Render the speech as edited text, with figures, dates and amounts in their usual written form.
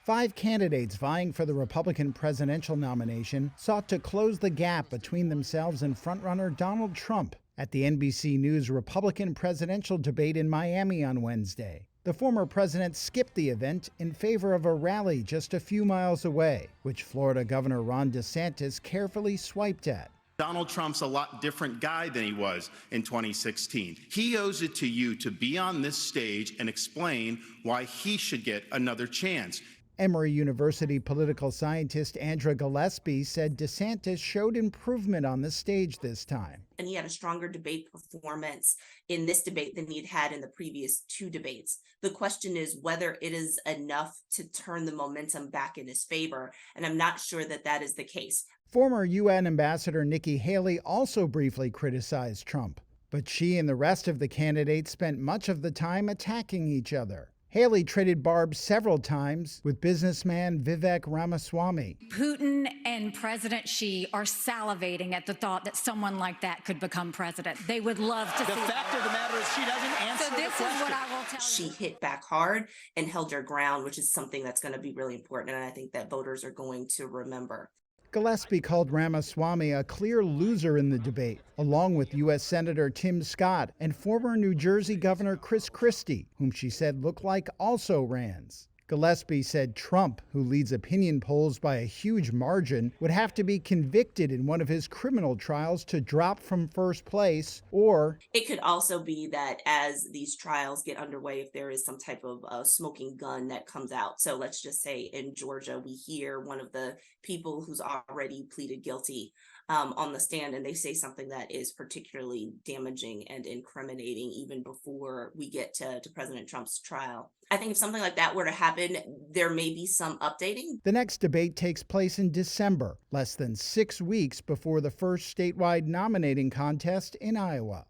5 candidates vying for the Republican presidential nomination sought to close the gap between themselves and frontrunner Donald Trump at the NBC News Republican presidential debate in Miami on Wednesday. The former president skipped the event in favor of a rally just a few miles away, which Florida Governor Ron DeSantis carefully swiped at. Donald Trump's a lot different guy than he was in 2016. He owes it to you to be on this stage and explain why he should get another chance. Emory University political scientist Andra Gillespie said DeSantis showed improvement on the stage this time. And he had a stronger debate performance in this debate than he'd had in the previous 2 debates. The question is whether it is enough to turn the momentum back in his favor, and I'm not sure that that is the case. Former UN Ambassador Nikki Haley also briefly criticized Trump, but she and the rest of the candidates spent much of the time attacking each other. Haley traded barbs several times with businessman Vivek Ramaswamy. Putin and President Xi are salivating at the thought that someone like that could become president. They would love to see the fact of the matter is she doesn't answer so this the question. Is what I will tell She you. hit back hard and held her ground, which is something that's going to be really important, and I think that voters are going to remember. Gillespie called Ramaswamy a clear loser in the debate, along with U.S. Senator Tim Scott and former New Jersey Governor Chris Christie, whom she said looked like also-rans. Gillespie said Trump, who leads opinion polls by a huge margin, would have to be convicted in one of his criminal trials to drop from first place, or it could also be that as these trials get underway, if there is some type of smoking gun that comes out. So let's just say in Georgia, we hear one of the people who's already pleaded guilty on the stand, and they say something that is particularly damaging and incriminating even before we get to President Trump's trial. I think if something like that were to happen, there may be some updating. The next debate takes place in December, less than 6 weeks before the first statewide nominating contest in Iowa.